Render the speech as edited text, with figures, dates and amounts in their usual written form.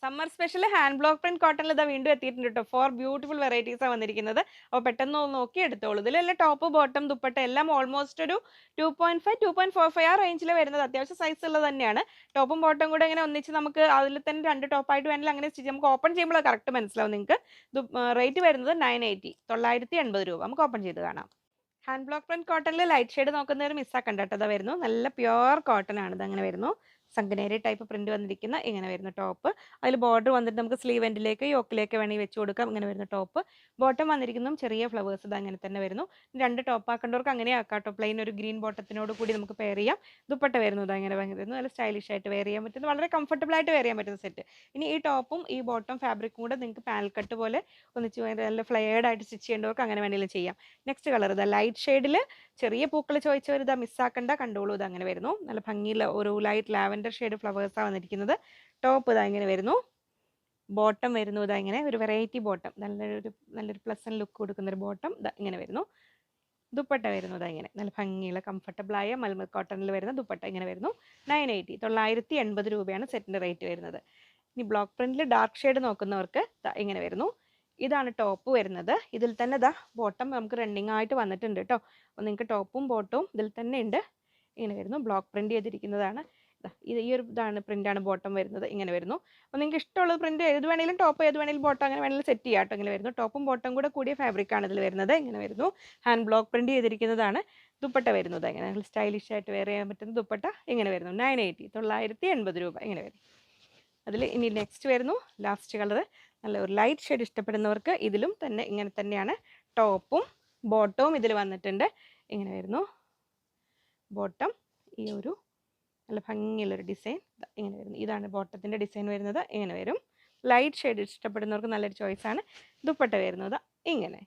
Summer special hand block print കോട്ടണിൽ ഇതാ വീണ്ടും എത്തിയിട്ടുണ്ട് കേട്ടോ. 4 ബ്യൂട്ടിഫുൾ വെറൈറ്റീസാണ് വന്നിരിക്കുന്നത്. അപ്പോൾ പെട്ടെന്ന് ഒന്ന് നോക്കി എടുത്തോളൂ. ഇതിലെല്ലാം ടോപ്പ് ബോട്ടം ദുപ്പട്ട എല്ലാം ഓൾമോസ്റ്റ് ഒരു 2.5 2.45 ആ റേഞ്ചിൽ വരുന്നത്. അത്യാവശ്യം സൈസ് ഉള്ളത് തന്നെയാണ്. ടോപ്പും ബോട്ടം കൂടെ ഇങ്ങനെ ഒന്നിച്ച് നമുക്ക് അതിൽ തന്നെ 2 ടോപ്പായിട്ട് വേണമെങ്കിൽ അങ്ങനെ സ്റ്റിച്ച് നമുക്ക് ഓപ്പൺ ചെയ്യുമ്പോൾ കറക്റ്റ് മനസ്സിലാവും നിങ്ങൾക്ക്. റേറ്റ് വരുന്നത് 980 980 രൂപ. നമുക്ക് ഓപ്പൺ ചെയ്ത് കാണാം. ഹാൻഡ് ബ്ലോക്ക് പ്രിന്റ് കോട്ടണിൽ ലൈറ്റ് ഷെയ്ഡ് നോക്കുന്നവർ മിസ്സാക്കണ്ട കേട്ടോ. അതാ വരുന്നു. നല്ല പ്യുവർ കോട്ടൺ ആണ്. ഇത് അങ്ങനെ വരുന്നു. സംഗനേരി ടൈപ്പ് പ്രിന്റ് വന്നിരിക്കുന്ന ഇങ്ങനെ വരുന്ന ടോപ്പ്. അതിൽ ബോർഡർ വന്നിട്ട് നമുക്ക് സ്ലീവ് എൻഡിലേക്ക് യോക്കിലേക്ക് വേണമെങ്കിൽ വെച്ച് കൊടുക്കാം. ഇങ്ങനെ വരുന്ന ടോപ്പ്. ബോട്ടം വന്നിരിക്കുന്നതും ചെറിയ ഫ്ലവേഴ്സ് ഇത് അങ്ങനെ തന്നെ വരുന്നു. 2 ടോപ്പ് ആക്കേണ്ടവർക്ക് അങ്ങനെ ആക്കാം കേട്ടോ. പ്ലെയിൻ ഒരു ഗ്രീൻ ബോട്ടത്തിനോട് കൂടി നമുക്ക് പെയർ ചെയ്യാം. ദുപ്പട്ട വരുന്നു ഇത് അങ്ങനെ വരുന്നു. നല്ല സ്റ്റൈലിഷ് ആയിട്ട് വെയർ ചെയ്യാൻ പറ്റുന്ന വളരെ കംഫർട്ടബിൾ ആയിട്ട് വെയർ ചെയ്യാൻ പറ്റുന്ന സെറ്റ്. ഇനി ഈ ടോപ്പും ഈ ബോട്ടം ഫാബ്രിക്കും കൂടെ നിങ്ങൾക്ക് പാനൽ കട്ട് പോലെ ഒന്നിച്ച് നല്ല ഫ്ലെയർഡ് ആയിട്ട് സ്റ്റിച്ച് ചെയ്യേണ്ടവർക്ക് അങ്ങനെ വേണമെങ്കിലും ചെയ്യാം. നെക്സ്റ്റ് കളർ ഇതാ ലൈറ്റ് ഷെയ്ഡിൽ ചെറിയ പൂക്കൾ ചോദിച്ചവർ ഇതാ മിസ്സാക്കണ്ട, കണ്ടോളൂ. ഇത് അങ്ങനെ വരുന്നു. നല്ല ഭംഗിയുള്ള ഒരു ലൈറ്റ് ലാവൻഡർ ഷെയ്ഡ് ഫ്ലവേഴ്സാണ് വന്നിരിക്കുന്നത്. ടോപ്പ് ഇതാ ഇങ്ങനെ വരുന്നു. ബോട്ടം വരുന്നു ഇതാ ഇങ്ങനെ ഒരു വെറൈറ്റി ബോട്ടം, നല്ലൊരു പ്ലസന്റ് ലുക്ക് കൊടുക്കുന്ന ഒരു ബോട്ടം ഇതാ ഇങ്ങനെ വരുന്നു. ദുപ്പട്ട വരുന്നത് ഇങ്ങനെ നല്ല ഭംഗിയുള്ള കംഫർട്ടബിളായ മൽമൽ കോട്ടണിൽ വരുന്ന ദുപ്പട്ട ഇങ്ങനെ വരുന്നു. 980 980 രൂപയാണ് സെറ്റിൻ്റെ റേറ്റ് വരുന്നത്. ഇനി ബ്ലോക്ക് പ്രിന്റിൽ ഡാർക്ക് ഷെയ്ഡ് നോക്കുന്നവർക്ക് ഇങ്ങനെ വരുന്നു. ഇതാണ് ടോപ്പ് വരുന്നത്. ഇതിൽ തന്നെ ബോട്ടം നമുക്ക് റണ്ണിങ് ആയിട്ട് വന്നിട്ടുണ്ട് കേട്ടോ. അപ്പോൾ നിങ്ങൾക്ക് ടോപ്പും ബോട്ടവും ഇതിൽ തന്നെ ഉണ്ട്. ഇങ്ങനെ വരുന്നു. ബ്ലോക്ക് പ്രിന്റ് ചെയ്തിരിക്കുന്നതാണ്. ഈ ഒരു പ്രിന്റാണ് ബോട്ടം വരുന്നത്. ഇങ്ങനെ വരുന്നു. അപ്പോൾ നിങ്ങൾക്ക് ഇഷ്ടമുള്ളത് പ്രിന്റ് ഏത് വേണമെങ്കിലും ടോപ്പ് ഏത് വേണമെങ്കിലും ബോട്ടം അങ്ങനെ വേണമെങ്കിലും സെറ്റ് ചെയ്യാം കേട്ടോ. ഇങ്ങനെ വരുന്നു. ടോപ്പും ബോട്ടം കൂടെ കൂടിയ ഫാബ്രിക്കാണ് ഇതിൽ വരുന്നത്. ഇങ്ങനെ വരുന്നു. ഹാൻഡ് ബ്ലോക്ക് പ്രിന്റ് ചെയ്തിരിക്കുന്നതാണ്. ദുപ്പട്ട വരുന്നത് ഇങ്ങനെ നല്ല സ്റ്റൈലിഷ് ആയിട്ട് വെയർ ചെയ്യാൻ പറ്റുന്ന ദുപ്പട്ട ഇങ്ങനെ വരുന്നു. 980 980 രൂപ ഇങ്ങനെ വരും. അതിൽ ഇനി നെക്സ്റ്റ് വരുന്നു ലാസ്റ്റ് കളർ. നല്ല ഒരു ലൈറ്റ് ഷെയ്ഡ് ഇഷ്ടപ്പെടുന്നവർക്ക് ഇതിലും തന്നെ ഇങ്ങനെ തന്നെയാണ് ടോപ്പും ബോട്ടവും ഇതിൽ വന്നിട്ടുണ്ട്. ഇങ്ങനെ വരുന്നു. ബോട്ടം ഈ ഒരു നല്ല ഭംഗിയുള്ളൊരു ഡിസൈൻ ഇങ്ങനെ വരുന്നു. ഇതാണ് ബോട്ടത്തിൻ്റെ ഡിസൈൻ വരുന്നത്. ഇങ്ങനെ വരും. ലൈറ്റ് ഷെയ്ഡ് ഇഷ്ടപ്പെടുന്നവർക്ക് നല്ലൊരു ചോയ്സാണ്. ദുപ്പട്ട വരുന്നത് ഇങ്ങനെ.